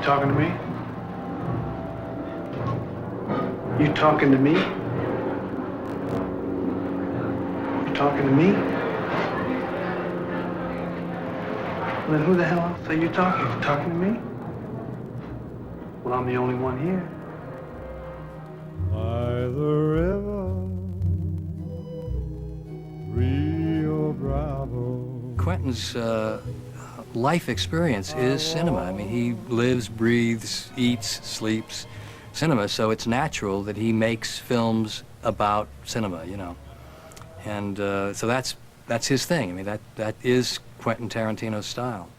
talking to me? You talking to me? You talking to me? Well, then who the hell else are you talking? You talking to me? Well, I'm the only one here. By the river, Rio Bravo. Quentin's life experience is cinema. I mean, he lives, breathes, eats, sleeps cinema, so it's natural that he makes films about cinema, you know. And so that's his thing. I mean, that is Quentin Tarantino's style.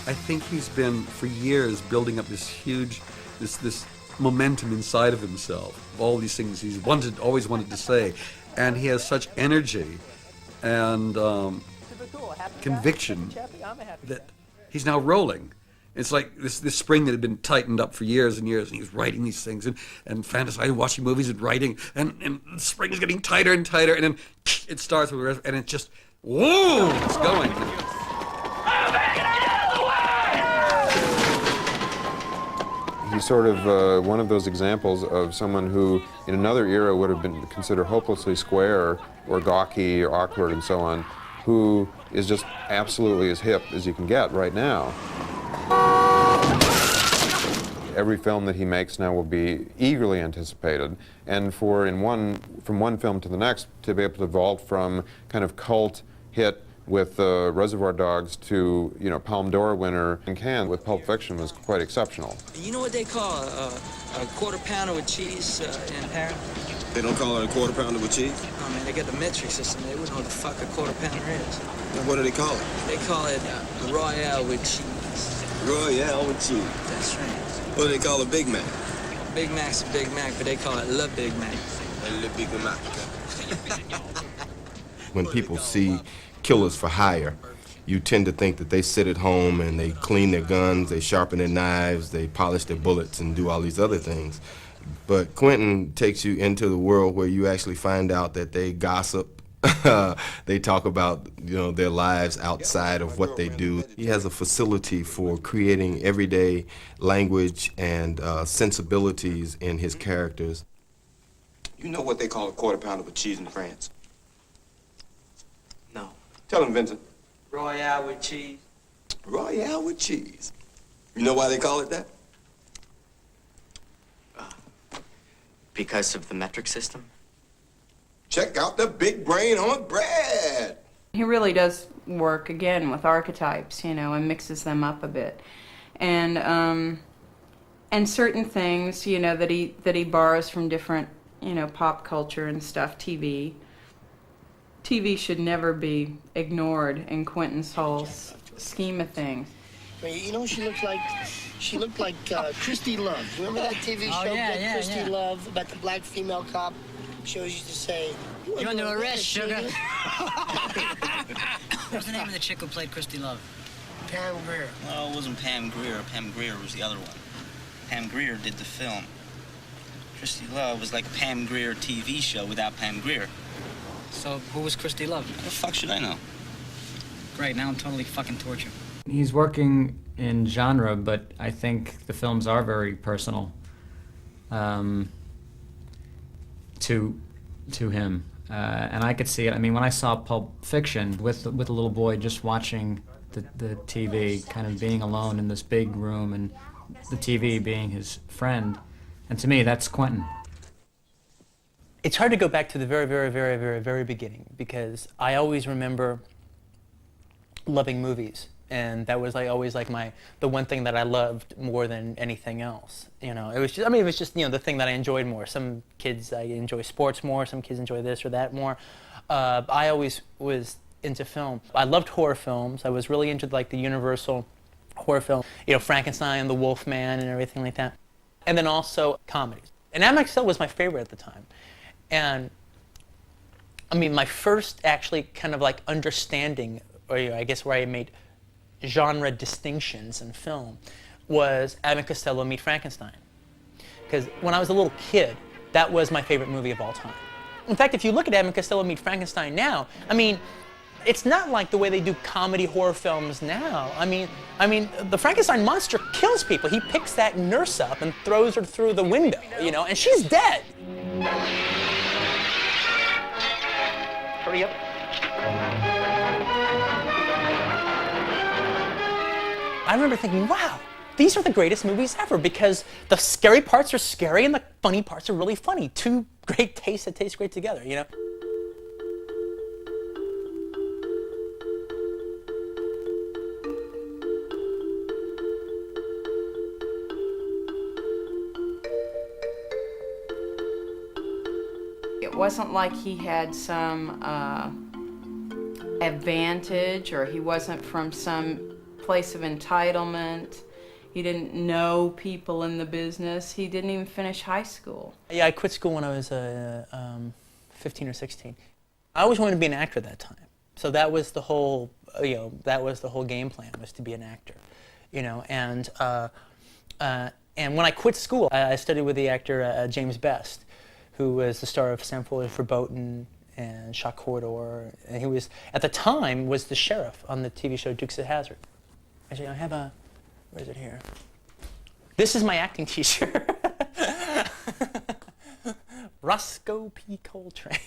I think he's been, for years, building up this huge, this momentum inside of himself, all these things he's always wanted to say, and he has such energy and conviction that he's now rolling. It's like this spring that had been tightened up for years and years, and he was writing these things and fantasizing, watching movies and writing, and the spring is getting tighter and tighter, and then it starts with, and it's just, whoa, it's going. He's sort of one of those examples of someone who, in another era, would have been considered hopelessly square or gawky or awkward and so on, who is just absolutely as hip as you can get right now. Every film that he makes now will be eagerly anticipated, and from one film to the next, to be able to vault from kind of cult hit with Reservoir Dogs to, you know, Palme d'Or winner in Cannes with Pulp Fiction was quite exceptional. You know what they call a quarter pounder with cheese in Paris? They don't call it a quarter pounder with cheese? Oh man, they got the metric system. They wouldn't know what the fuck a quarter pounder is. And what do they call it? They call it Royale with cheese. Royale with cheese. That's right. What do they call a Big Mac? Big Mac's a Big Mac, but they call it Le Big Mac. Le Big Mac. When people see killers for hire, you tend to think that they sit at home and they clean their guns, they sharpen their knives, they polish their bullets and do all these other things. But Quentin takes you into the world where you actually find out that they gossip. They talk about, you know, their lives outside of what they do. He has a facility for creating everyday language and sensibilities in his characters. You know what they call a quarter pounder with cheese in France? No. Tell him, Vincent. Royale with cheese. Royale with cheese. You know why they call it that? Because of the metric system? Check out the big brain on bread. He really does work, again, with archetypes, you know, and mixes them up a bit. And certain things, you know, that he borrows from different, you know, pop culture and stuff, TV. TV should never be ignored in Quentin's whole scheme of things. You know, she looked like Christy Love. Remember that TV show, Christy Love, about the black female cop? She always used to say, "You under arrest, sugar." What was the name of the chick who played Christy Love? Pam Grier. No, it wasn't Pam Grier. Pam Grier was the other one. Pam Grier did the film. Christy Love was like a Pam Grier TV show without Pam Grier. So who was Christy Love? How the fuck should I know? Great, now I'm totally fucking tortured. He's working in genre, but I think the films are very personal to him, and I could see it. I mean, when I saw Pulp Fiction with a little boy just watching the TV, kind of being alone in this big room, and the TV being his friend, and to me, that's Quentin. It's hard to go back to the very, very, very, very, very beginning, because I always remember loving movies, and that was always the one thing that I loved more than anything else. You know, it was just you know, the thing that I enjoyed more. Some kids enjoy sports more, some kids enjoy this or that more. I always was into film. I loved horror films. I was really into the Universal horror film, you know, Frankenstein, The Wolfman, and everything like that. And then also comedies. And MXL was my favorite at the time. And I mean, my first actually kind of like understanding, or I guess where I made genre distinctions in film, was Abbott and Costello Meet Frankenstein. Because when I was a little kid, that was my favorite movie of all time. In fact, if you look at Abbott and Costello Meet Frankenstein now, I mean, it's not like the way they do comedy horror films now. I mean, the Frankenstein monster kills people. He picks that nurse up and throws her through the window, you know, and she's dead. Hurry up. I remember thinking, wow, these are the greatest movies ever because the scary parts are scary and the funny parts are really funny. Two great tastes that taste great together, you know? It wasn't like he had some advantage, or he wasn't from some place of entitlement. He didn't know people in the business. He didn't even finish high school. Yeah, I quit school when I was 15 or 16. I always wanted to be an actor at that time. So that was the whole, that was the whole game plan, was to be an actor, you know. And when I quit school, I studied with the actor James Best, who was the star of Sam Fuller's Verboten and Shock Corridor. And he was, at the time, was the sheriff on the TV show Dukes of Hazzard. Actually, I have a, where is it here? This is my acting t-shirt. Roscoe P. Coltrane.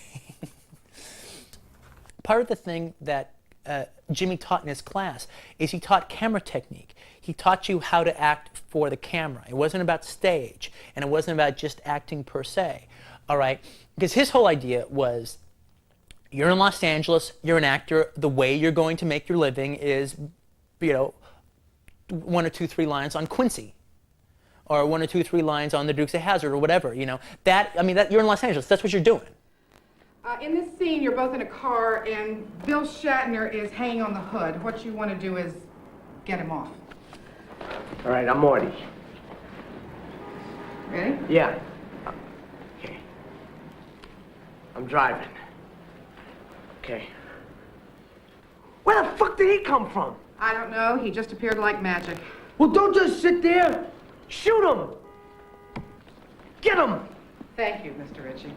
Part of the thing that Jimmy taught in his class is he taught camera technique. He taught you how to act for the camera. It wasn't about stage, and it wasn't about just acting per se. All right? Because his whole idea was, you're in Los Angeles, you're an actor, the way you're going to make your living is, you know, 1 or 2, 3 lines on Quincy, or 1 or 2, 3 lines on the Dukes of Hazzard, or whatever, you know. That, I mean, that, you're in Los Angeles, that's what you're doing. In this scene, you're both in a car, and Bill Shatner is hanging on the hood. What you want to do is get him off. All right, I'm Morty. Ready? Yeah. Okay. I'm driving. Okay. Where the fuck did he come from? I don't know. He just appeared like magic. Well, don't just sit there. Shoot him. Get him. Thank you, Mr. Ritchie.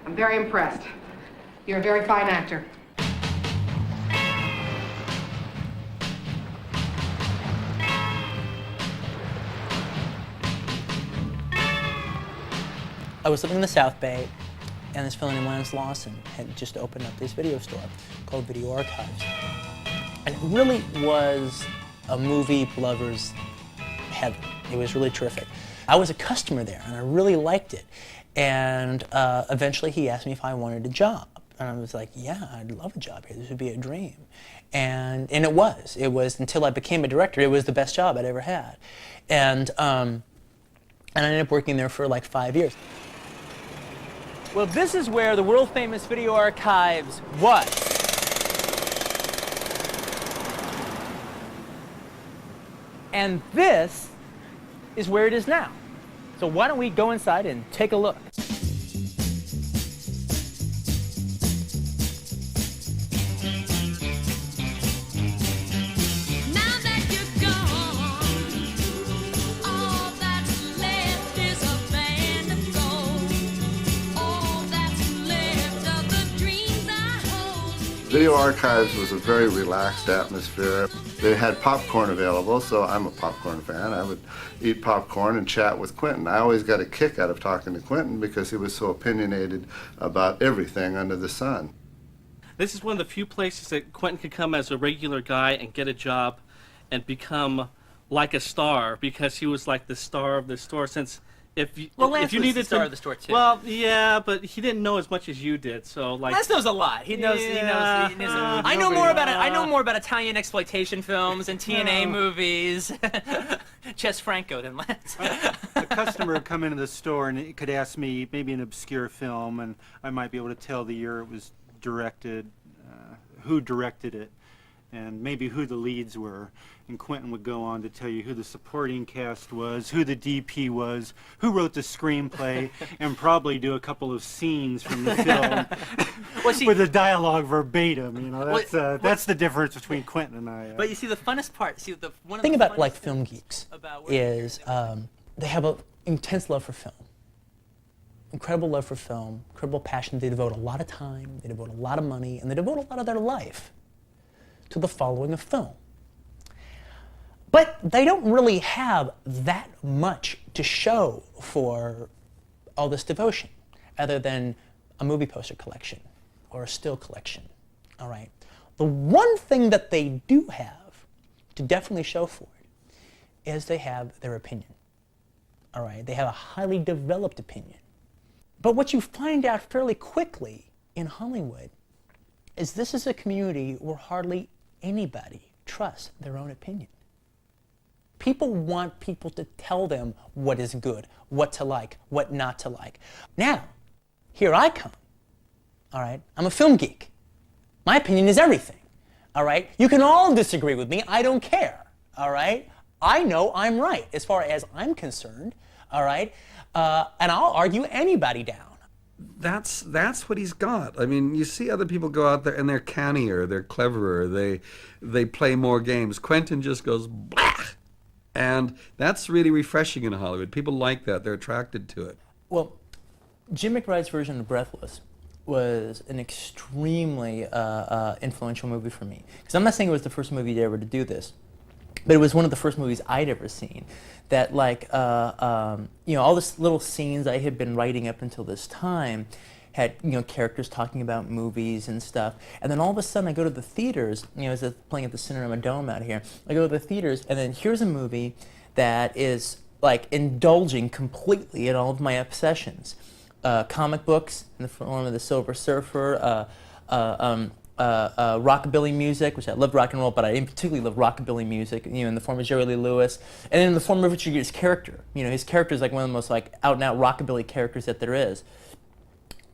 I'm very impressed. You're a very fine actor. I was living in the South Bay, and this fellow named Lance Lawson had just opened up this video store called Video Archives. And it really was a movie lover's heaven. It was really terrific. I was a customer there, and I really liked it. And eventually he asked me if I wanted a job. And I was like, yeah, I'd love a job here. This would be a dream. And it was. It was, until I became a director, it was the best job I'd ever had. And I ended up working there for like 5 years. Well, this is where the world-famous Video Archives was. And this is where it is now. So why don't we go inside and take a look? Video Archives was a very relaxed atmosphere. They had popcorn available, so I'm a popcorn fan. I would eat popcorn and chat with Quentin. I always got a kick out of talking to Quentin because he was so opinionated about everything under the sun. This is one of the few places that Quentin could come as a regular guy and get a job and become like a star, because he was like the star of the store. Since if you needed the star to, of the store too. well, yeah, but he didn't know as much as you did. So like, Lance knows a lot. He knows. He knows. I know more about it. I know more about Italian exploitation films and TNA movies. Ches Franco than Lance. A customer would come into the store and it could ask me maybe an obscure film, and I might be able to tell the year it was directed, who directed it, and maybe who the leads were. And Quentin would go on to tell you who the supporting cast was, who the DP was, who wrote the screenplay, and probably do a couple of scenes from the film with the dialogue verbatim. You know, that's the difference between Quentin and I. But you see, the funnest part, one thing about like film geeks is they have an intense love for film. Incredible love for film, incredible passion. They devote a lot of time, they devote a lot of money, and they devote a lot of their life to the following of film. But they don't really have that much to show for all this devotion, other than a movie poster collection or a still collection, all right? The one thing that they do have to definitely show for it is they have their opinion, all right? They have a highly developed opinion. But what you find out fairly quickly in Hollywood is this is a community where hardly anybody trusts their own opinion. People want people to tell them what is good, what to like, what not to like. Now, here I come, all right? I'm a film geek. My opinion is everything, all right? You can all disagree with me, I don't care, all right? I know I'm right as far as I'm concerned, all right? And I'll argue anybody down. That's what he's got. I mean, you see other people go out there and they're cannier, they're cleverer, they play more games. Quentin just goes blah. And that's really refreshing in Hollywood. People like that. They're attracted to it. Well, Jim McBride's version of Breathless was an extremely influential movie for me. Because I'm not saying it was the first movie ever to do this, but it was one of the first movies I'd ever seen that, like, you know, all these little scenes I had been writing up until this time had, you know, characters talking about movies and stuff. And then all of a sudden I go to the theaters, you know, as it's playing at the Cinema Dome out here. I go to the theaters, and then here's a movie that is, like, indulging completely in all of my obsessions. Comic books in the form of The Silver Surfer, rockabilly music, which I loved rock and roll, but I particularly love rockabilly music, you know, in the form of Jerry Lee Lewis, and then in the form of Richard Gere's character. You know, his character is like one of the most like out-and-out rockabilly characters that there is.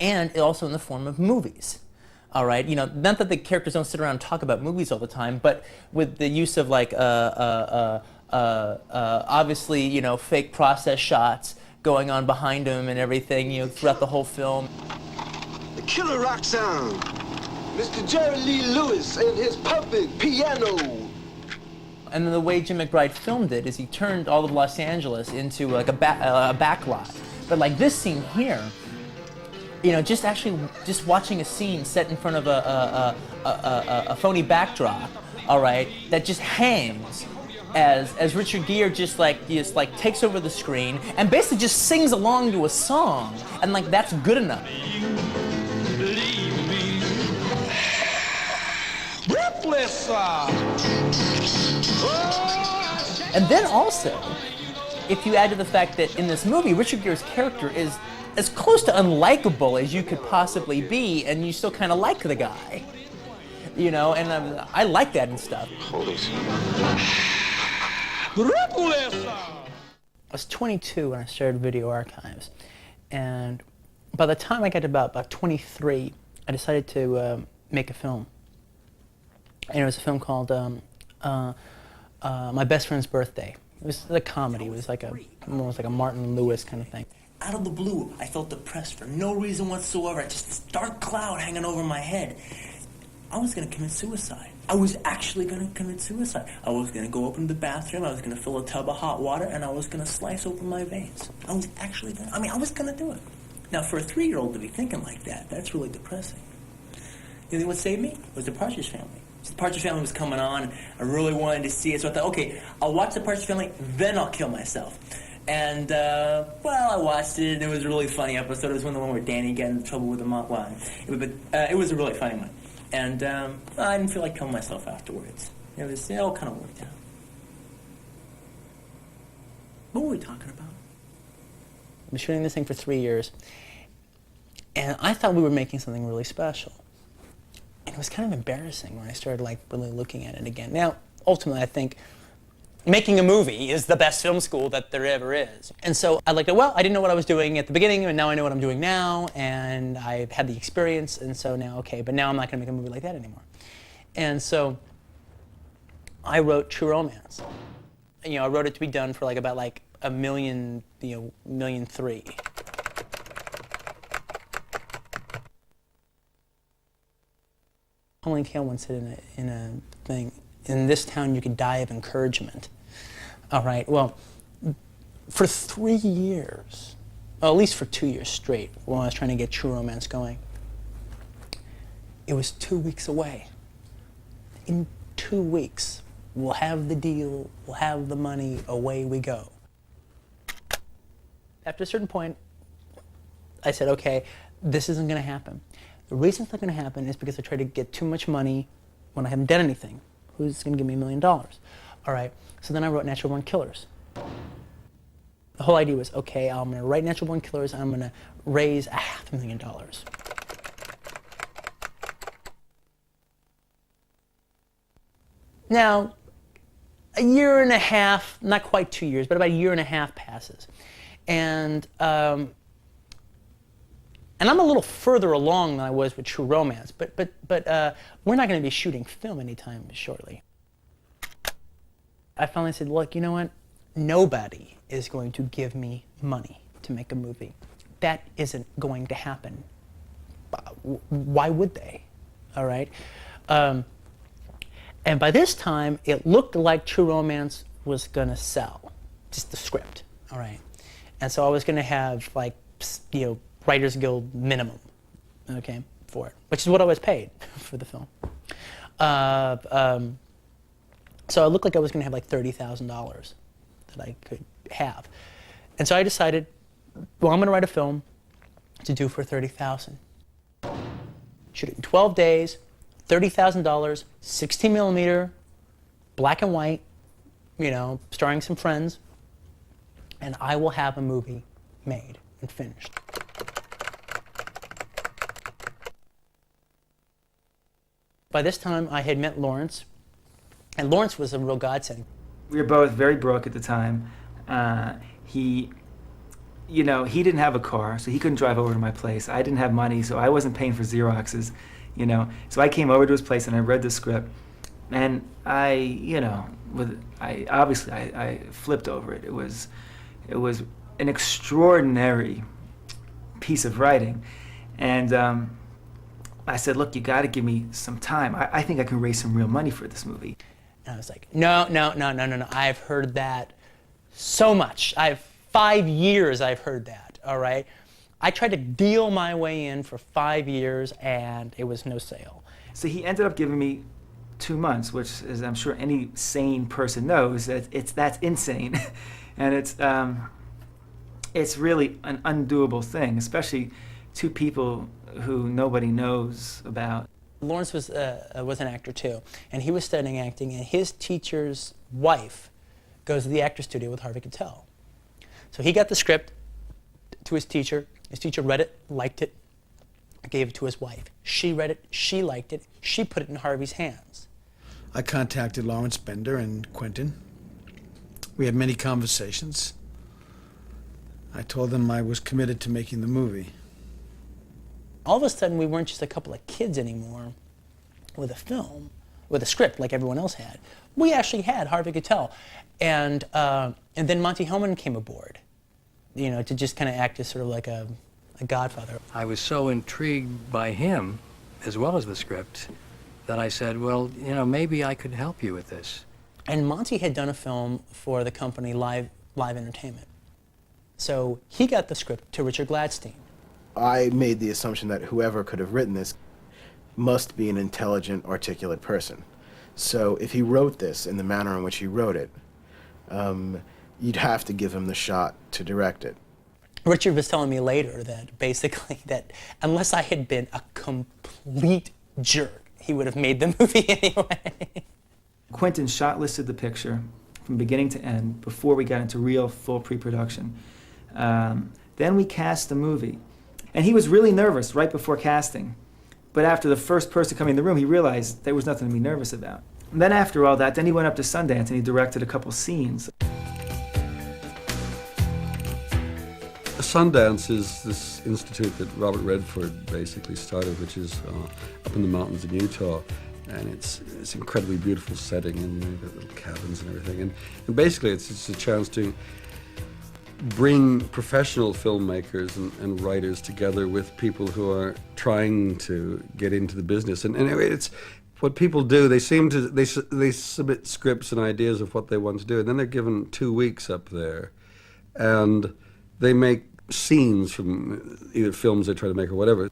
And also in the form of movies. All right, you know, not that the characters don't sit around and talk about movies all the time, but with the use of like obviously, you know, fake process shots going on behind them and everything, you know, throughout the whole film. The killer rock sound, Mr. Jerry Lee Lewis and his puppet piano. And then the way Jim McBride filmed it is he turned all of Los Angeles into like a backlot. But like this scene here, you know, just watching a scene set in front of a phony backdrop, all right, that just hangs as Richard Gere just takes over the screen and basically just sings along to a song, and like that's good enough. And then also, if you add to the fact that in this movie, Richard Gere's character is as close to unlikable as you could possibly be, and you still kind of like the guy, you know, and I like that and stuff. Holy I was 22 when I started Video Archives, and by the time I got to about 23, I decided to make a film. And it was a film called My Best Friend's Birthday. It was a comedy. It was like almost like a Martin Lewis kind of thing. Out of the blue, I felt depressed for no reason whatsoever. Just this dark cloud hanging over my head. I was going to commit suicide. I was actually going to commit suicide. I was going to go up into the bathroom, I was going to fill a tub of hot water, and I was going to slice open my veins. I was actually going to, I was going to do it. Now, for a 3-year-old to be thinking like that, that's really depressing. You know what saved me? It was the Partridge Family. So the Partridge Family was coming on, and I really wanted to see it, so I thought, okay, I'll watch the Partridge Family, then I'll kill myself. And, well, I watched it, and it was a really funny episode. It was the one where Danny got into trouble with the mom. Well, it was a really funny one. And I didn't feel like killing myself afterwards. It all kind of worked out. What were we talking about? I've been shooting this thing for 3 years, and I thought we were making something really special. And it was kind of embarrassing when I started like really looking at it again. Now, ultimately, I think making a movie is the best film school that there ever is. And so I liked it. Well, I didn't know what I was doing at the beginning, and now I know what I'm doing now, and I've had the experience, and so now, okay, but now I'm not going to make a movie like that anymore. And so I wrote True Romance. I wrote it to be done for about $1 million, $1.3 million. Pauline Kael once said in a thing, in this town you could die of encouragement. All right, well, for 3 years, well, at least for 2 years straight, while I was trying to get True Romance going, it was 2 weeks away. In 2 weeks, we'll have the deal, we'll have the money, away we go. After a certain point, I said, okay, this isn't going to happen. The reason it's not going to happen is because I tried to get too much money when I haven't done anything. Who's going to give me $1 million? All right, so then I wrote Natural Born Killers. The whole idea was, okay, I'm going to write Natural Born Killers, and I'm going to raise $500,000. Now, a year and a half, not quite 2 years, but about a year and a half passes. And I'm a little further along than I was with True Romance, but we're not going to be shooting film anytime shortly. I finally said, look, you know what? Nobody is going to give me money to make a movie. That isn't going to happen. Why would they? All right? And by this time, it looked like True Romance was going to sell, just the script, all right? And so I was going to have, Writers Guild minimum, okay, for it, which is what I was paid for the film. So it looked like I was going to have $30,000 that I could have. And so I decided, well, I'm going to write a film to do for $30,000. Shoot it in 12 days, $30,000, 16 millimeter, black and white, starring some friends, and I will have a movie made and finished. By this time, I had met Lawrence, and Lawrence was a real godsend. We were both very broke at the time. He didn't have a car, so he couldn't drive over to my place. I didn't have money, so I wasn't paying for Xeroxes, So I came over to his place and I read the script, and I flipped over it. It was an extraordinary piece of writing, and I said, look, you got to give me some time. I think I can raise some real money for this movie. And I was like, no. I've heard that so much. 5 years I've heard that, all right? I tried to deal my way in for 5 years, and it was no sale. So he ended up giving me 2 months, which, as I'm sure any sane person knows, that's insane. And it's really an undoable thing, especially two people who nobody knows about. Lawrence was an actor too, and he was studying acting, and his teacher's wife goes to the actor studio with Harvey Keitel. So he got the script to his teacher read it, liked it, gave it to his wife. She read it, she liked it, she put it in Harvey's hands. I contacted Lawrence Bender and Quentin. We had many conversations. I told them I was committed to making the movie. All of a sudden, we weren't just a couple of kids anymore with a film, with a script like everyone else had. We actually had Harvey Keitel. And then Monty Hellman came aboard, to just kind of act as sort of like a godfather. I was so intrigued by him, as well as the script, that I said, well, maybe I could help you with this. And Monty had done a film for the company Live Entertainment. So he got the script to Richard Gladstein. I made the assumption that whoever could have written this must be an intelligent, articulate person. So if he wrote this in the manner in which he wrote it, you'd have to give him the shot to direct it. Richard was telling me later that basically that unless I had been a complete jerk, he would have made the movie anyway. Quentin shot-listed the picture from beginning to end before we got into real full pre-production. Then we cast the movie. And he was really nervous right before casting. But after the first person coming in the room, he realized there was nothing to be nervous about. And then after all that, then he went up to Sundance and he directed a couple scenes. Sundance is this institute that Robert Redford basically started, which is up in the mountains in Utah. And it's incredibly beautiful setting, and they've got little cabins and everything. And basically it's a chance to bring professional filmmakers and writers together with people who are trying to get into the business. And anyway, it's what people do. They submit scripts and ideas of what they want to do, and then they're given 2 weeks up there, and they make scenes from either films they try to make or whatever.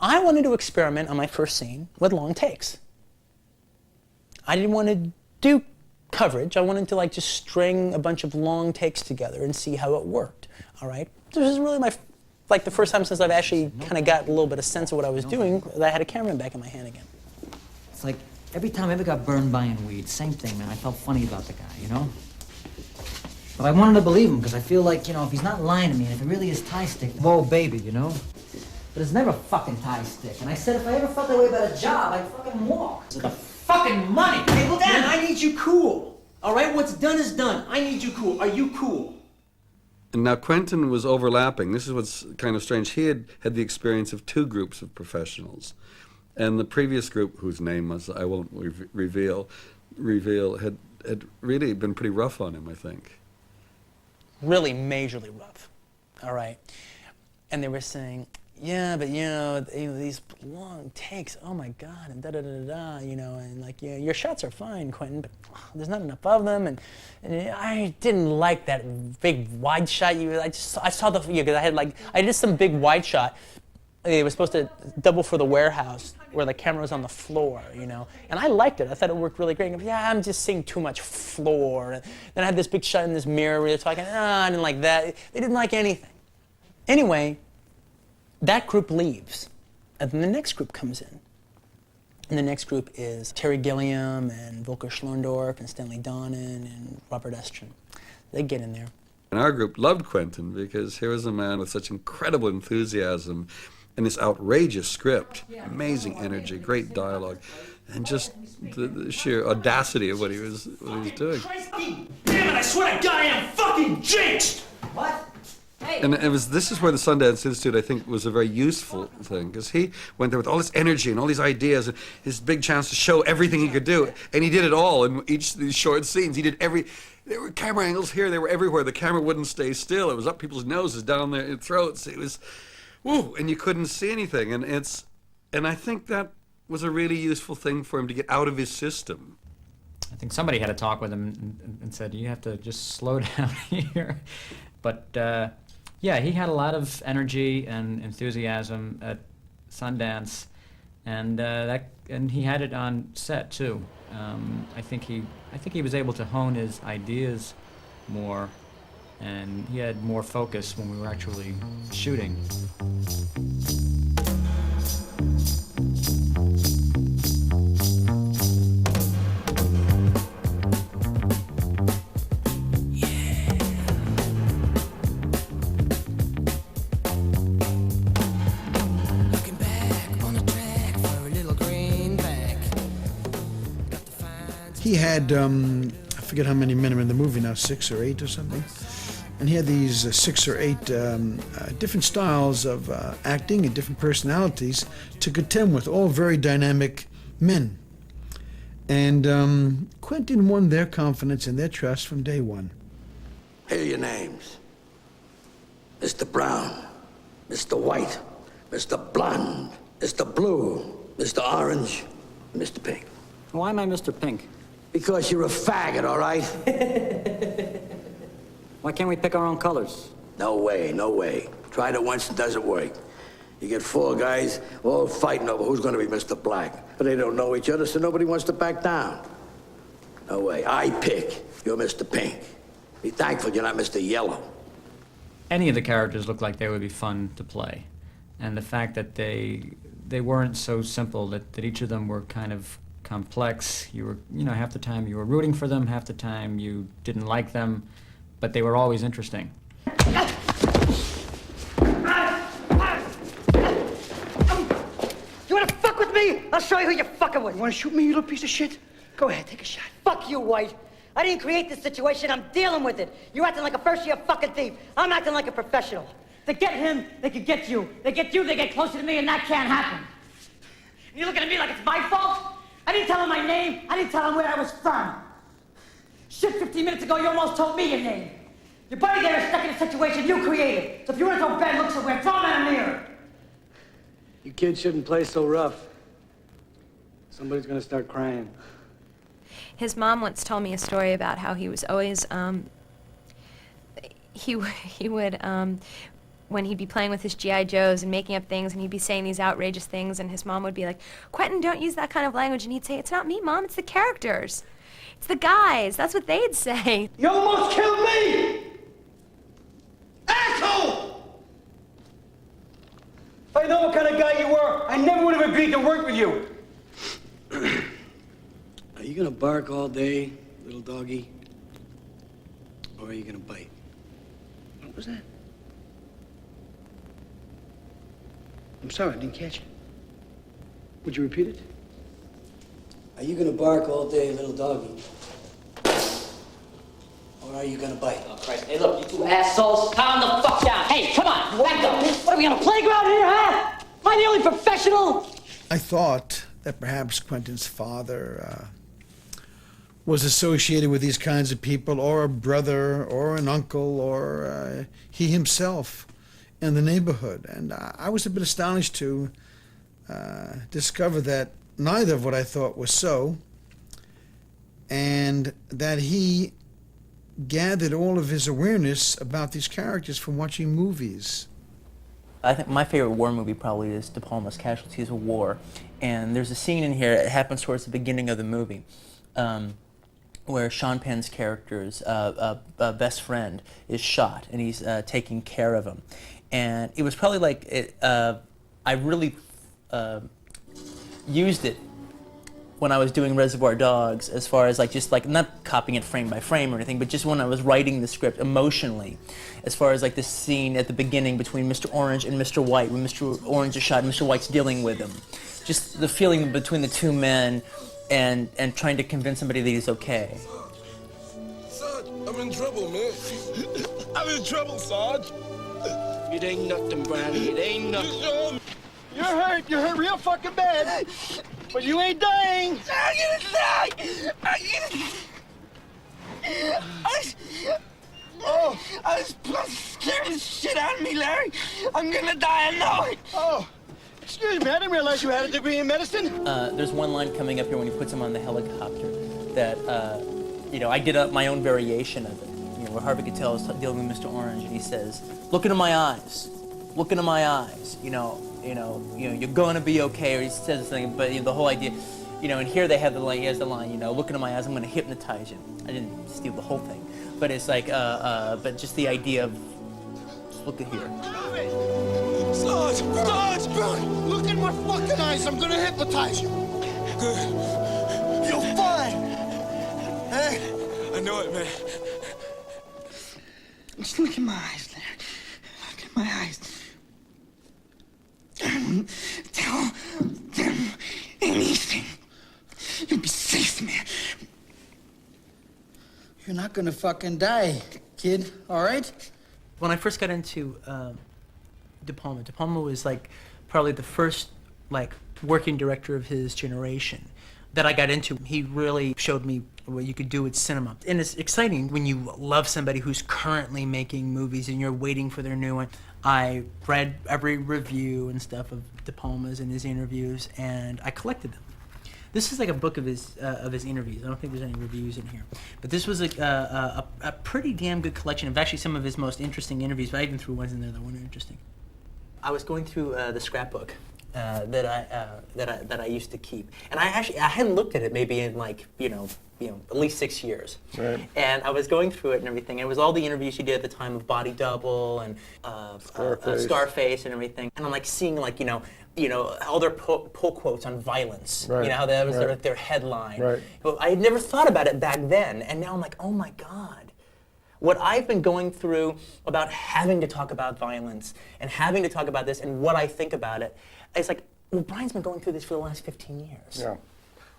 I wanted to experiment on my first scene with long takes. I didn't want to do coverage. I wanted to just string a bunch of long takes together and see how it worked, all right? This is really the first time since I've actually kind of got a little bit of sense of what I was doing that I had a camera back in my hand again. It's like every time I ever got burned buying weed, same thing, man. I felt funny about the guy, you know? But I wanted to believe him because I feel like, if he's not lying to me, and if it really is tie stick, whoa, baby, you know? But it's never fucking tie stick. And I said if I ever felt that way about a job, I'd fucking walk. The fucking money! Hey, well, Dan, I need you cool. All right, what's done is done. I need you cool. Are you cool? And now Quentin was overlapping. This is what's kind of strange. He had the experience of 2 groups of professionals. And the previous group, whose name was, I won't reveal, had really been pretty rough on him, I think. Really majorly rough, all right? And they were saying, yeah, but these long takes, oh my God, and da-da-da-da-da, and your shots are fine, Quentin, but there's not enough of them, and I didn't like that big wide shot. I saw because I did some big wide shot. It was supposed to double for the warehouse where the camera was on the floor, and I liked it. I thought it worked really great. Yeah, I'm just seeing too much floor. And then I had this big shot in this mirror where they're talking, I didn't like that. They didn't like anything. Anyway, that group leaves, and then the next group comes in. And the next group is Terry Gilliam and Volker Schlorndorff and Stanley Donen and Robert Estrin. They get in there. And our group loved Quentin because here was a man with such incredible enthusiasm and this outrageous script, amazing energy, great dialogue, and just the sheer audacity of what he was doing. Damn it, I swear to God, I am fucking jinxed! What? And this is where the Sundance Institute, I think, was a very useful thing, because he went there with all this energy and all these ideas and his big chance to show everything he could do, and he did it all in each of these short scenes. He did there were camera angles here, they were everywhere. The camera wouldn't stay still. It was up people's noses, down their throats. It was, woo, and you couldn't see anything. And I think that was a really useful thing for him to get out of his system. I think somebody had a talk with him and said, you have to just slow down here. But yeah, he had a lot of energy and enthusiasm at Sundance, and he had it on set too. I think he was able to hone his ideas more, and he had more focus when we were actually shooting. He had, I forget how many men are in the movie now, 6 or 8 or something. And he had these 6 or 8 different styles of acting and different personalities to contend with, all very dynamic men. And Quentin won their confidence and their trust from day one. Here are your names. Mr. Brown, Mr. White, Mr. Blonde, Mr. Blue, Mr. Orange, Mr. Pink. Why am I Mr. Pink? Because you're a faggot, all right? Why can't we pick our own colors? No way, no way. Tried it once, it doesn't work. You get 4 guys all fighting over who's going to be Mr. Black. But they don't know each other, so nobody wants to back down. No way. I pick. You're Mr. Pink. Be thankful you're not Mr. Yellow. Any of the characters looked like they would be fun to play. And the fact that they weren't so simple, that each of them were kind of complex. You were, half the time you were rooting for them, half the time you didn't like them, but they were always interesting. You wanna fuck with me? I'll show you who you're fucking with. You wanna shoot me, you little piece of shit? Go ahead, take a shot. Fuck you, White. I didn't create this situation. I'm dealing with it. You're acting like a first-year fucking thief. I'm acting like a professional. They get him, they can get you. They get you, they get closer to me, and that can't happen. And you're looking at me like it's my fault? I didn't tell him my name. I didn't tell him where I was from. Shit, 15 minutes ago, you almost told me your name. Your buddy there is stuck in a situation you created. So if you want to throw bad looks away, throw him in a mirror. You kids shouldn't play so rough. Somebody's gonna start crying. His mom once told me a story about how he was always, he would, when he'd be playing with his G.I. Joes and making up things, and he'd be saying these outrageous things, and his mom would be like, Quentin, don't use that kind of language, and he'd say, it's not me, Mom, it's the characters. It's the guys. That's what they'd say. You almost killed me! Asshole! If I know what kind of guy you were, I never would have agreed to work with you. Are you gonna bark all day, little doggy? Or are you gonna bite? What was that? I'm sorry, I didn't catch it. Would you repeat it? Are you gonna bark all day, little doggy? Or are you gonna bite? Oh, Christ. Hey, look, you two assholes, calm the fuck down. Hey, come on, back up. What, are we on a playground here, huh? Am I the only professional? I thought that perhaps Quentin's father was associated with these kinds of people, or a brother, or an uncle, or he himself in the neighborhood. And I was a bit astonished to discover that neither of what I thought was so, and that he gathered all of his awareness about these characters from watching movies. I think my favorite war movie probably is De Palma's Casualties of War. And there's a scene in here, it happens towards the beginning of the movie, where Sean Penn's character's best friend is shot, and he's taking care of him. And it was probably like, I really used it when I was doing Reservoir Dogs, as far as just not copying it frame by frame or anything, but just when I was writing the script emotionally, as far as this scene at the beginning between Mr. Orange and Mr. White, when Mr. Orange is shot and Mr. White's dealing with him. Just the feeling between the two men and trying to convince somebody that he's okay. Sarge, I'm in trouble, man. I'm in trouble, Sarge. It ain't nothing, Brownie. It ain't nothing. You're hurt. You're hurt real fucking bad. But you ain't dying. I'm gonna die. I was scaring the shit out of me, Larry. I'm gonna die, I know it. Oh, excuse me. I didn't realize you had a degree in medicine. There's one line coming up here when he puts him on the helicopter that, I did up my own variation of it. Where Harvey Keitel is dealing with Mr. Orange, and he says, "Look into my eyes. Look into my eyes. You're going to be okay." Or he says something, but the whole idea, and here they have the line. He has the line, "Look into my eyes. I'm going to hypnotize you." I didn't steal the whole thing, but it's but just the idea of, just look at here. Sarge, look in my fucking eyes. I'm going to hypnotize you. Good. You're fine. Hey, I know it, man. Just look in my eyes, Larry. Look in my eyes. Tell them anything. You'll be safe, man. You're not gonna fucking die, kid, all right? When I first got into De Palma was probably the first working director of his generation that I got into. He really showed me what you could do with cinema. And it's exciting when you love somebody who's currently making movies and you're waiting for their new one. I read every review and stuff of De Palma's and his interviews, and I collected them. This is like a book of his interviews. I don't think there's any reviews in here. But this was a pretty damn good collection of actually some of his most interesting interviews, but I even threw ones in there that weren't interesting. I was going through the scrapbook that I used to keep, and I hadn't looked at it maybe in at least 6 years. Right. And I was going through it and everything. And it was all the interviews she did at the time of Body Double and Scarface and everything. And I'm seeing all their pull quotes on violence. Right. How that was Right. their headline. Right. But I had never thought about it back then, and now I'm like, oh my God. What I've been going through about having to talk about violence and having to talk about this and what I think about it, it's Brian's been going through this for the last 15 years. Yeah.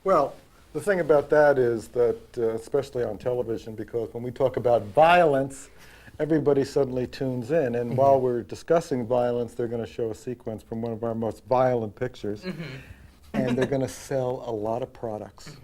Well, the thing about that is that, especially on television, because when we talk about violence, everybody suddenly tunes in. And while we're discussing violence, they're going to show a sequence from one of our most violent pictures. and they're going to sell a lot of products.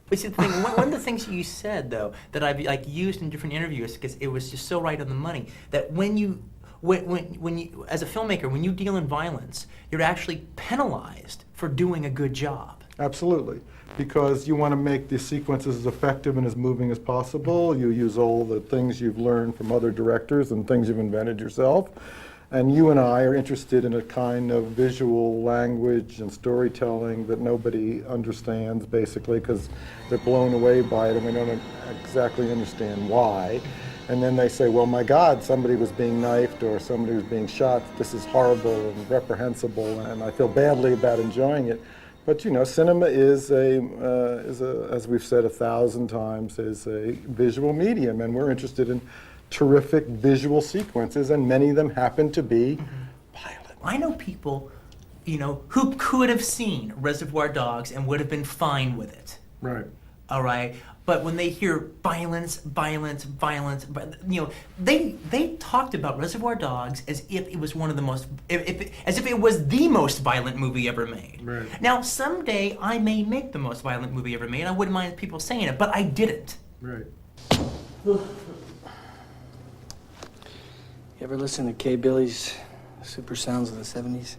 But see, the thing, one of the things you said, though, that I've like used in different interviews, because it was just so right on the money, that when you, as a filmmaker, when you deal in violence, you're actually penalized for doing a good job. Absolutely, because you want to make the sequences as effective and as moving as possible. You use all the things you've learned from other directors and things you've invented yourself. And you and I are interested in a kind of visual language and storytelling that nobody understands, basically, because they're blown away by it and we don't exactly understand why. And then they say, well, my God, somebody was being knifed or somebody was being shot. This is horrible and reprehensible, and I feel badly about enjoying it. But you know, cinema is as we've said 1,000 times, is a visual medium, and we're interested in terrific visual sequences, and many of them happen to be violent. I know people, you know, who could have seen Reservoir Dogs and would have been fine with it. Right. All right. But when they hear violence, you know, they talked about Reservoir Dogs as if it was one of the most, as if it was the most violent movie ever made. Right. Now, someday I may make the most violent movie ever made. I wouldn't mind people saying it, but I didn't. Right. You ever listen to Kay Billy's Super Sounds of the 70s?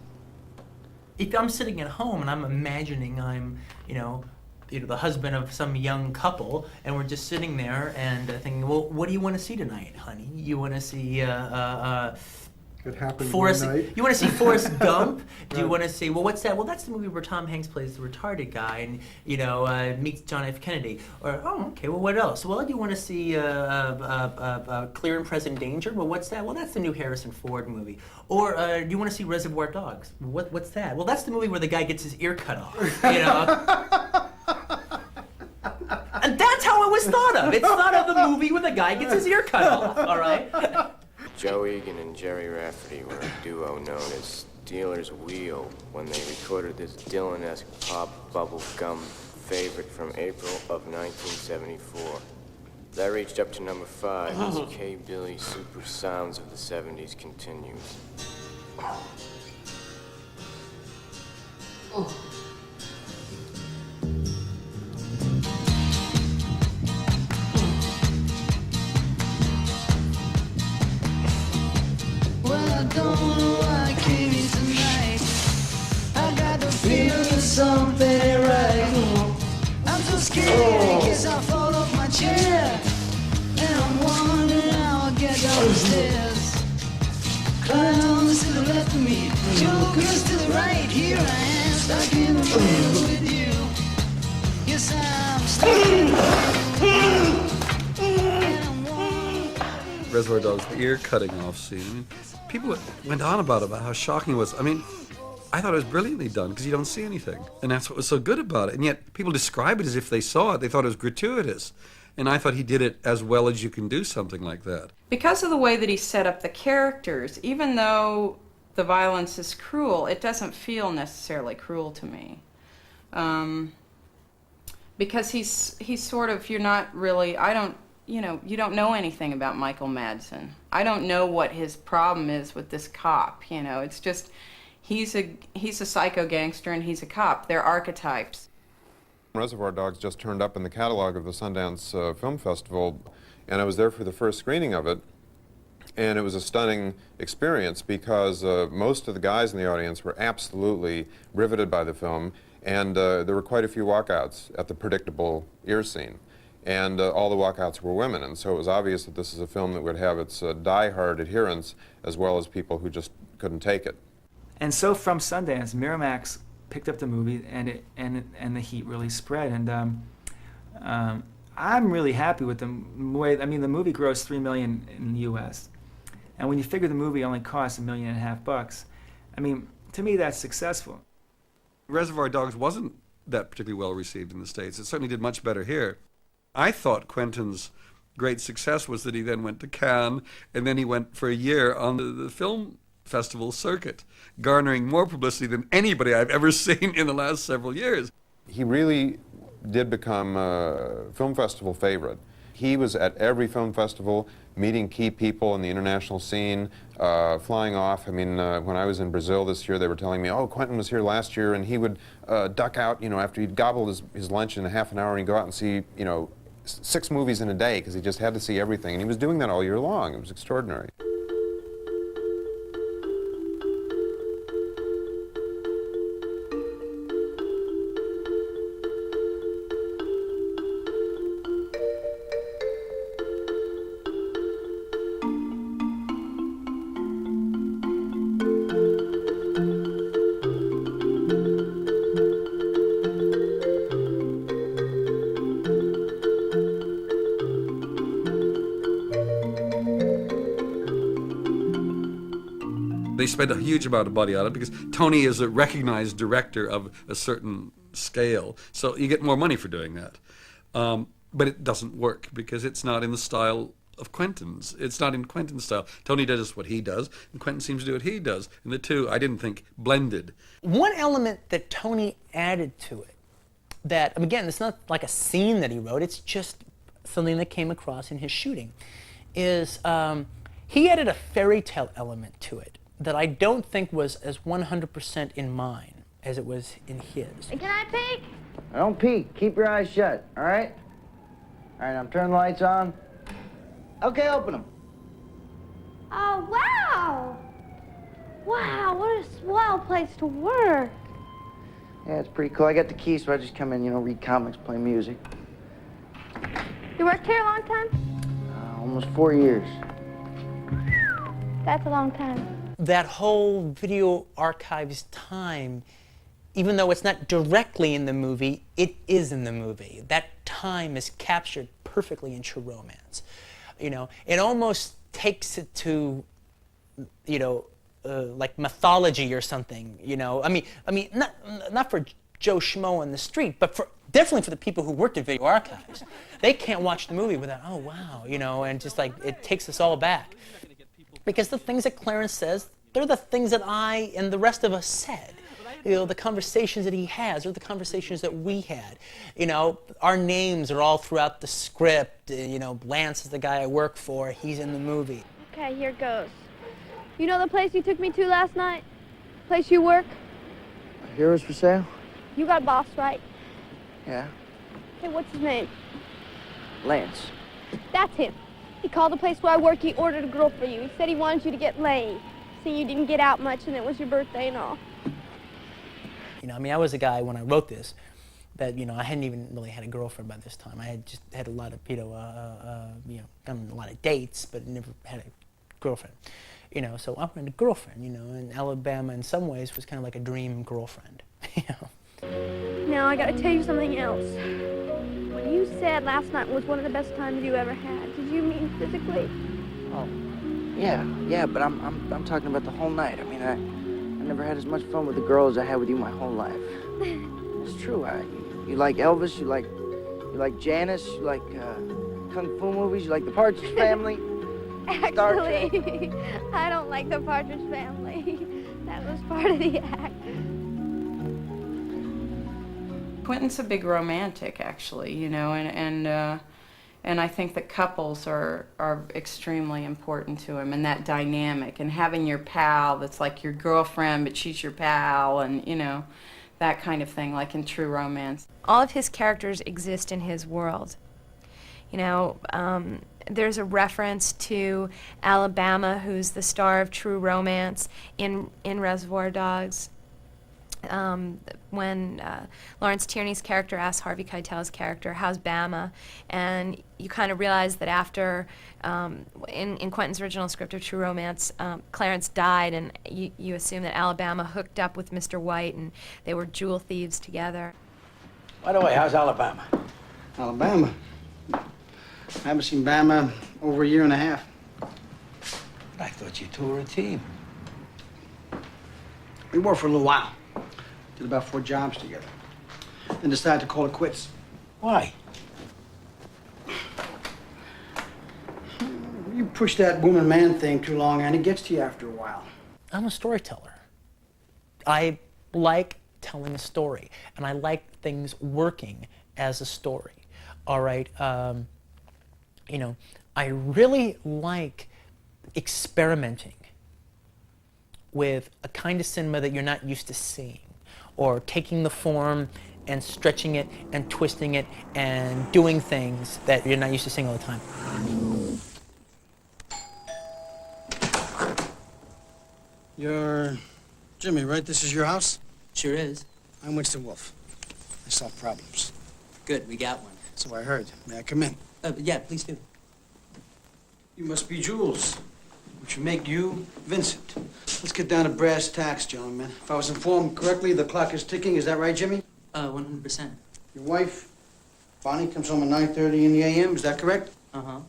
If I'm sitting at home and I'm imagining I'm, you know, the husband of some young couple, and we're just sitting there and thinking, well, what do you want to see tonight, honey? You want to see It happens Forrest? one night. You want to see Forrest Gump? Do you want to see? Well, what's that? Well, that's the movie where Tom Hanks plays the retarded guy and meets John F. Kennedy. Or okay, well, what else? Well, do you want to see Clear and Present Danger? Well, what's that? Well, that's the new Harrison Ford movie. Or do you want to see Reservoir Dogs? What's that? Well, that's the movie where the guy gets his ear cut off. You know. And that's how it was thought of. It's thought of the movie where the guy gets his ear cut off, all right? Joe Egan and Jerry Rafferty were a duo known as Dealer's Wheel when they recorded this Dylan-esque pop bubble gum favorite from April of 1974. That reached up to number 5 as Kay Billy's Super Sounds of the 70s continues. I don't know why I came here tonight. I got the feeling that something ain't right. I'm so scared in case I fall off my chair. And I'm wondering how I'll get down the stairs. Clowns to the left of me, jokers to the right. Here I am, stuck in the middle with you. Yes, I'm stuck in the middle. Reservoir Dogs, the ear cutting off scene. I mean, people went on about how shocking it was. I mean, I thought it was brilliantly done because you don't see anything. And that's what was so good about it. And yet people describe it as if they saw it. They thought it was gratuitous. And I thought he did it as well as you can do something like that. Because of the way that he set up the characters, even though the violence is cruel, it doesn't feel necessarily cruel to me. Because he's sort of, you're not really, you don't know anything about Michael Madsen. I don't know what his problem is with this cop, it's just, he's a psycho gangster and he's a cop. They're archetypes. Reservoir Dogs just turned up in the catalog of the Sundance Film Festival, and I was there for the first screening of it, and it was a stunning experience because most of the guys in the audience were absolutely riveted by the film, and there were quite a few walkouts at the predictable ear scene. And all the walkouts were women, and so it was obvious that this is a film that would have its die-hard adherents as well as people who just couldn't take it. And so from Sundance, Miramax picked up the movie, and the heat really spread. And I'm really happy with the way. I mean, the movie grossed $3 million in the U.S., and when you figure the movie only cost $1.5 million, I mean, to me that's successful. Reservoir Dogs wasn't that particularly well received in the States. It certainly did much better here. I thought Quentin's great success was that he then went to Cannes, and then he went for a year on the film festival circuit, garnering more publicity than anybody I've ever seen in the last several years. He really did become a film festival favorite, He was at every film festival, meeting key people in the international scene, flying off. I mean, when I was in Brazil this year, they were telling me, oh, Quentin was here last year, and he would duck out, you know, after he'd gobbled his lunch in a half an hour, and he'd go out and see, you know, 6 movies in a day, because he just had to see everything. And he was doing that all year long. It was extraordinary. They spend a huge amount of money on it because Tony is a recognized director of a certain scale, so you get more money for doing that. But it doesn't work because it's not in the style of Quentin's. It's not in Quentin's style. Tony does what he does, and Quentin seems to do what he does. And the two, I didn't think, blended. One element that Tony added to it, that, again, it's not like a scene that he wrote, it's just something that came across in his shooting, is he added a fairy tale element to it that I don't think was as 100% in mine as it was in his. Can I peek? Don't peek. Keep your eyes shut, all right? All right, now turn the lights on. Okay, open them. Oh, wow! Wow, what a swell place to work. Yeah, it's pretty cool. I got the key, so I just come in, you know, read comics, play music. You worked here a long time? Almost 4 years. That's a long time. That whole video archives time, even though it's not directly in the movie, it is in the movie. That time is captured perfectly in True Romance. You know, it almost takes it to, you know, like mythology or something. You know, I mean, not for Joe Schmo on the street, but definitely for the people who worked at video archives. They can't watch the movie without, oh wow, you know, and just like it takes us all back. Because the things that Clarence says, they're the things that I and the rest of us said. You know, the conversations that he has, or the conversations that we had. You know, our names are all throughout the script. You know, Lance is the guy I work for. He's in the movie. Okay, here goes. You know the place you took me to last night? Place you work? Heroes for sale? You got a boss, right? Yeah. Hey, what's his name? Lance. That's him. He called the place where I work. He ordered a girl for you. He said he wanted you to get laid. See, you didn't get out much, and it was your birthday and all. You know, I mean, I was a guy when I wrote this that, you know, I hadn't even really had a girlfriend by this time. I had just had a lot of, you know, done a lot of dates, but never had a girlfriend. You know, so I wanted a girlfriend, you know, and Alabama in some ways was kind of like a dream girlfriend, you know. Now, I gotta tell you something else. When you said last night was one of the best times you ever had, did you mean physically? Oh, yeah, but I'm talking about the whole night. I mean, I never had as much fun with a girl as I had with you my whole life. It's true. You like Elvis, you like Janice, you like kung fu movies, you like the Partridge Family. Actually, I don't like the Partridge Family. That was part of the act. Quentin's a big romantic, actually, you know, and I think that couples are extremely important to him, and that dynamic, and having your pal that's like your girlfriend, but she's your pal, and, you know, that kind of thing, like in True Romance. All of his characters exist in his world. You know, there's a reference to Alabama, who's the star of True Romance in Reservoir Dogs. When Lawrence Tierney's character asks Harvey Keitel's character, how's Bama? And you kind of realize that after, in Quentin's original script of True Romance, Clarence died, and you assume that Alabama hooked up with Mr. White, and they were jewel thieves together. By the way, how's Alabama? Alabama? I haven't seen Bama over a year and a half. I thought you two were a team. We worked for a little while. Did about 4 jobs together. Then decided to call it quits. Why? You push that woman-man thing too long, and it gets to you after a while. I'm a storyteller. I like telling a story, and I like things working as a story. All right. you know, I really like experimenting with a kind of cinema that you're not used to seeing, or taking the form and stretching it and twisting it and doing things that you're not used to seeing all the time. You're Jimmy, right? This is your house? Sure is. I'm Winston Wolfe. I solve problems. Good, we got one. So I heard. May I come in? Yeah, please do. You must be Jules, which would make you Vincent. Let's get down to brass tacks, gentlemen. If I was informed correctly, the clock is ticking. Is that right, Jimmy? 100%. Your wife, Bonnie, comes home at 9:30 in the a.m. Is that correct? Uh-huh.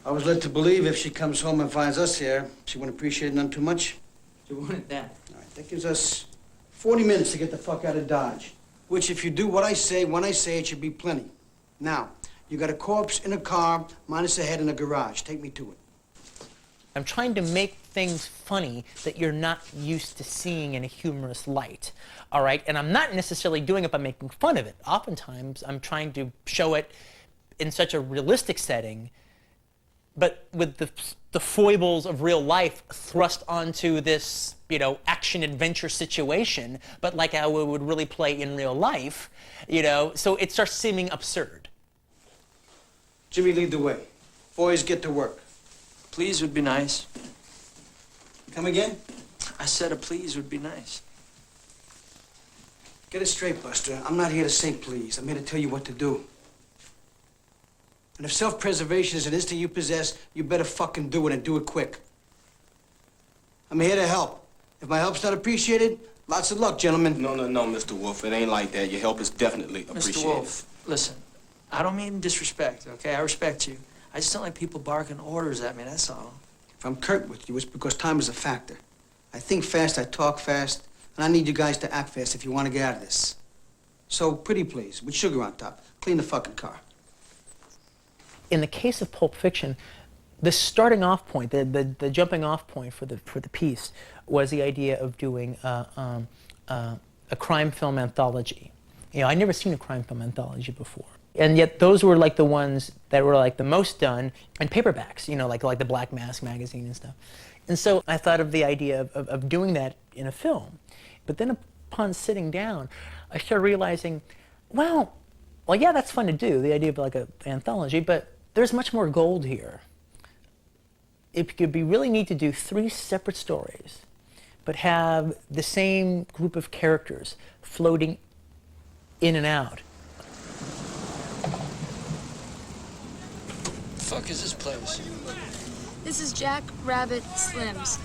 I was led to believe if she comes home and finds us here, she wouldn't appreciate none too much. She wanted that. All right, that gives us 40 minutes to get the fuck out of Dodge. Which, if you do what I say, when I say it, should be plenty. Now, you got a corpse in a car, minus a head in a garage. Take me to it. I'm trying to make things funny that you're not used to seeing in a humorous light, all right? And I'm not necessarily doing it by making fun of it. Oftentimes, I'm trying to show it in such a realistic setting, but with the foibles of real life thrust onto this, you know, action-adventure situation, but like how it would really play in real life, you know, so it starts seeming absurd. Jimmy, lead the way. Boys, get to work. Please would be nice. Come again? I said a please would be nice. Get it straight, Buster. I'm not here to say please. I'm here to tell you what to do. And if self-preservation is an instinct you possess, you better fucking do it and do it quick. I'm here to help. If my help's not appreciated, lots of luck, gentlemen. No, Mr. Wolf. It ain't like that. Your help is definitely appreciated. Mr. Wolf, listen. I don't mean disrespect, okay? I respect you. I just don't like people barking orders at me, that's all. If I'm curt with you, it's because time is a factor. I think fast, I talk fast, and I need you guys to act fast if you want to get out of this. So, pretty please, with sugar on top. Clean the fucking car. In the case of Pulp Fiction, the starting off point, the jumping off point for the piece was the idea of doing a crime film anthology. You know, I'd never seen a crime film anthology before. And yet those were like the ones that were like the most done in paperbacks, you know, like the Black Mask magazine and stuff. And so I thought of the idea of doing that in a film. But then upon sitting down, I started realizing, well, yeah, that's fun to do, the idea of like an anthology, but there's much more gold here. It could be really neat to do 3 separate stories, but have the same group of characters floating in and out. The fuck is this place? This is Jack Rabbit Slim's.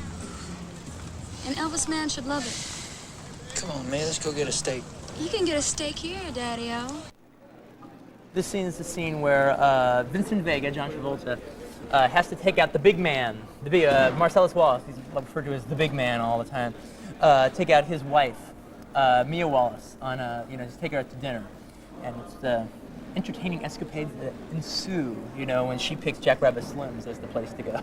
An Elvis man should love it. Come on, man, let's go get a steak. You can get a steak here, Daddy-O. This scene is the scene where Vincent Vega, John Travolta, has to take out the big man, Marcellus Wallace, he's referred to as the big man all the time, take out his wife, Mia Wallace, on just take her out to dinner. And it's the entertaining escapades that ensue, you know, when she picks Jack Rabbit Slim's as the place to go.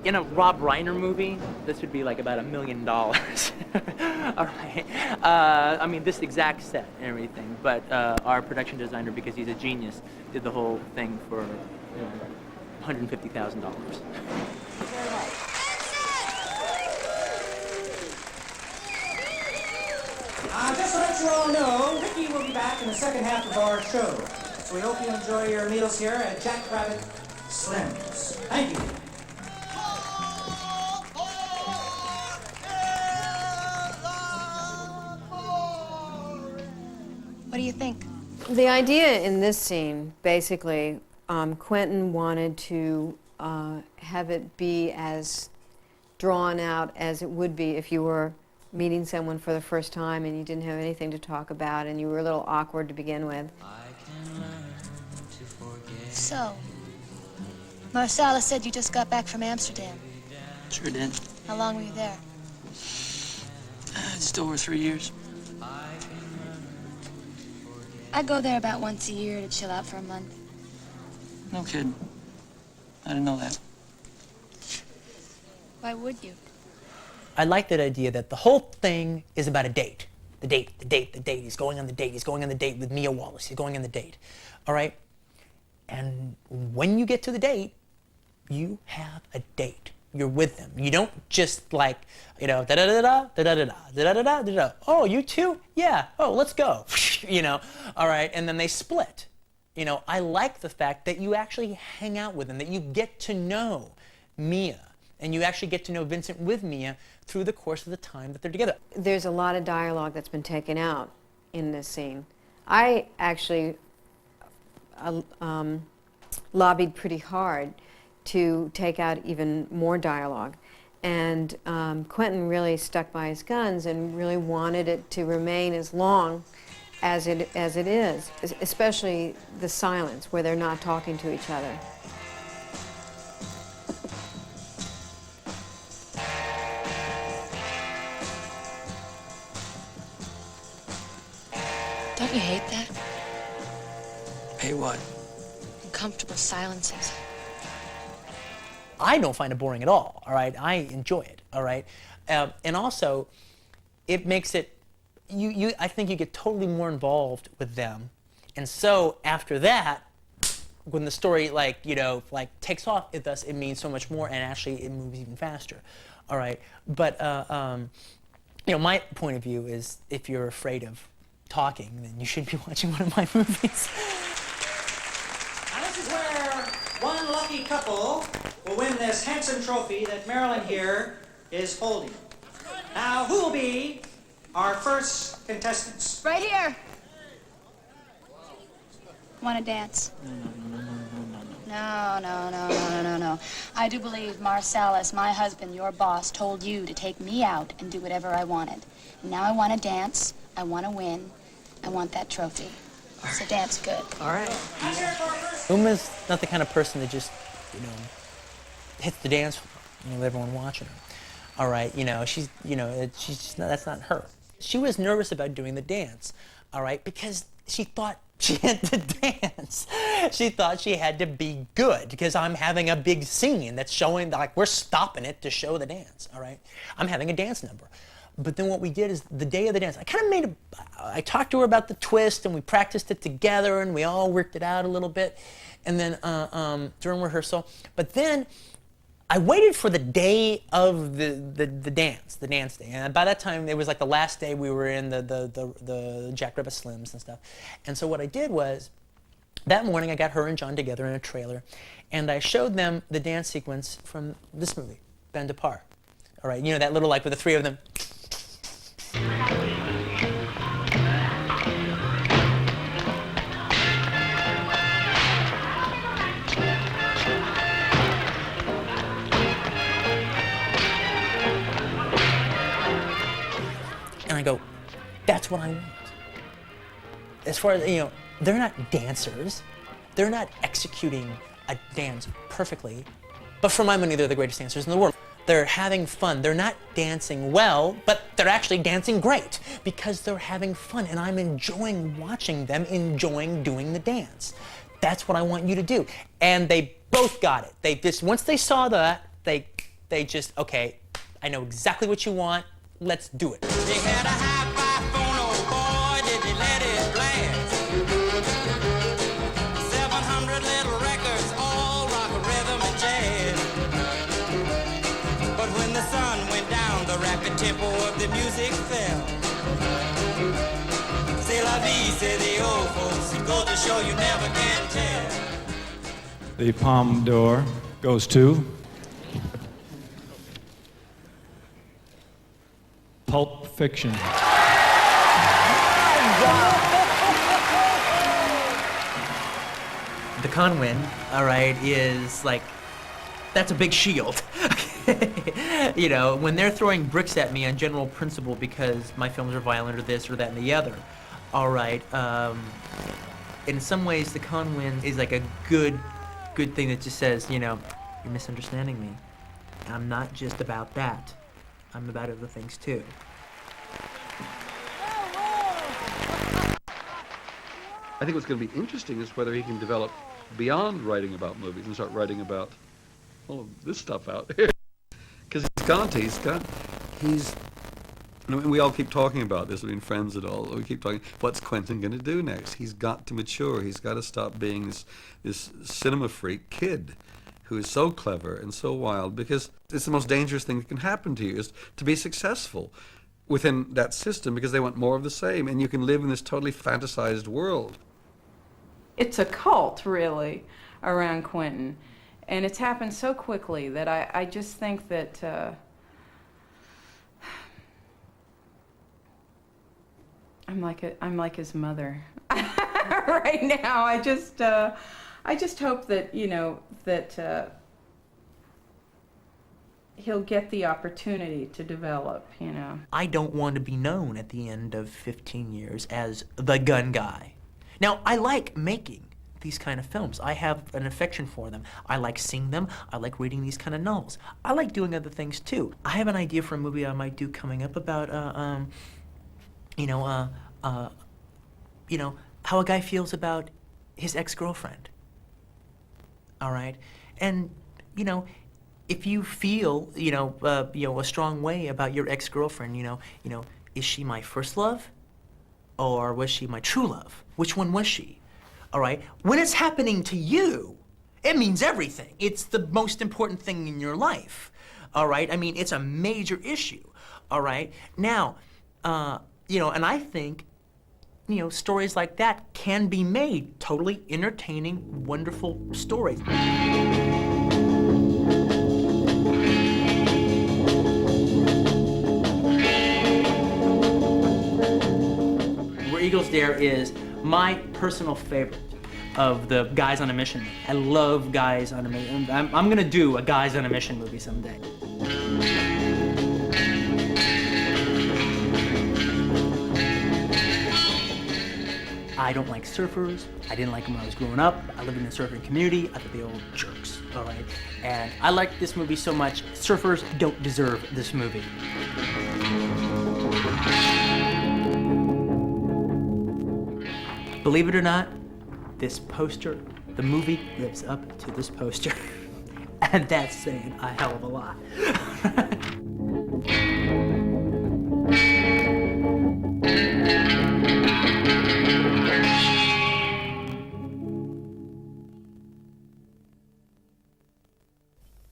In a Rob Reiner movie, this would be like about $1 million. All right. I mean, this exact set and everything, but our production designer, because he's a genius, did the whole thing for $150,000. Just to let you all know, Ricky will be back in the second half of our show. So we hope you enjoy your meals here at Jack Rabbit Slim's. Thank you. What do you think? The idea in this scene, basically, Quentin wanted to have it be as drawn out as it would be if you were meeting someone for the first time and you didn't have anything to talk about and you were a little awkward to begin with. So, Marcella said you just got back from Amsterdam. Sure did. How long were you there? Just over 3 years. I go there about once a year to chill out for a month. No kidding. I didn't know that. Why would you? I like that idea that the whole thing is about a date. The date, the date, the date. He's going on the date. He's going on the date with Mia Wallace. He's going on the date. All right? And when you get to the date, you have a date. You're with them. You don't just like, you know, da-da-da-da, da-da-da-da, da-da-da-da, da-da. Oh, you too? Yeah. Oh, let's go. You know, all right? And then they split. You know, I like the fact that you actually hang out with them, that you get to know Mia, and you actually get to know Vincent with Mia through the course of the time that they're together. There's a lot of dialogue that's been taken out in this scene. I actually lobbied pretty hard to take out even more dialogue. And Quentin really stuck by his guns and really wanted it to remain as long as it is, especially the silence where they're not talking to each other. Don't you hate that? Hey, what? Uncomfortable silences. I don't find it boring at all right? I enjoy it, all right? And also, it makes it, I think you get totally more involved with them. And so, after that, when the story, like, you know, like, takes off, it means so much more, and actually it moves even faster, all right? But, you know, my point of view is, if you're afraid of talking, then you should be watching one of my movies. Now this is where one lucky couple will win this handsome trophy that Marilyn here is holding. Now, who will be our first contestants? Right here. Want to dance? No. I do believe Marcellus, my husband, your boss, told you to take me out and do whatever I wanted. And now I want to dance. I want to win. I want that trophy. So dance good. All right. Uma's not the kind of person that just, you know, hits the dance floor, you know, with everyone watching her. All right, you know, she's just not, that's not her. She was nervous about doing the dance, all right, because she thought she had to dance. She thought she had to be good because I'm having a big scene that's showing, like, we're stopping it to show the dance, all right? I'm having a dance number. But then what we did is, the day of the dance, I talked to her about the twist, and we practiced it together, and we all worked it out a little bit, and then during rehearsal. But then I waited for the day of the dance day, and by that time it was like the last day we were in the Jack Rabbit Slims and stuff. And so what I did was, that morning I got her and John together in a trailer, and I showed them the dance sequence from this movie, Ben Depart. All right, you know, that little, like, with the three of them. And I go, that's what I want. As far as, you know, they're not dancers. They're not executing a dance perfectly. But for my money, they're the greatest dancers in the world. They're having fun. They're not dancing well, but they're actually dancing great because they're having fun, and I'm enjoying watching them, enjoying doing the dance. That's what I want you to do. And they both got it. They just, once they saw that, they just, okay, I know exactly what you want. Let's do it. They had a high-fi phone, oh boy, did they let it blast. 700 little records, all rock, rhythm, and jazz. But when the sun went down, the rapid tempo of the music fell. C'est la vie, say the old folks. It goes to show you never can tell. The Palme d'Or goes to Pulp Fiction. The Conwin, all right, is like, that's a big shield. You know, when they're throwing bricks at me on general principle because my films are violent or this or that and the other, all right, in some ways the Conwin is like a good thing that just says, you know, you're misunderstanding me. I'm not just about that. I'm about other things too. I think what's going to be interesting is whether he can develop beyond writing about movies and start writing about all of this stuff out here. Because he's And we all keep talking about this, I mean, friends and all. We keep talking, what's Quentin going to do next? He's got to mature. He's got to stop being this cinema freak kid who is so clever and so wild, because it's the most dangerous thing that can happen to you, is to be successful within that system, because they want more of the same, and you can live in this totally fantasized world. It's a cult, really, around Quentin. And it's happened so quickly that I just think that I'm like his mother right now. I just hope that, you know, that he'll get the opportunity to develop, you know. I don't want to be known at the end of 15 years as the gun guy. Now, I like making these kind of films. I have an affection for them. I like seeing them. I like reading these kind of novels. I like doing other things too. I have an idea for a movie I might do coming up about, you know, how a guy feels about his ex-girlfriend. All right, and you know, if you feel, you know, a strong way about your ex-girlfriend, you know, is she my first love, or was she my true love? Which one was she? All right, when it's happening to you, it means everything. It's the most important thing in your life. All right, I mean, it's a major issue. All right, now, you know, and I think, you know, stories like that can be made totally entertaining, wonderful stories. Where Eagles Dare is my personal favorite of the Guys on a Mission. I love Guys on a Mission. I'm gonna do a Guys on a Mission movie someday. I don't like surfers. I didn't like them when I was growing up. I lived in a surfing community. I thought they were all jerks, all right? And I like this movie so much, surfers don't deserve this movie. Believe it or not, this poster, the movie lives up to this poster. And that's saying a hell of a lot.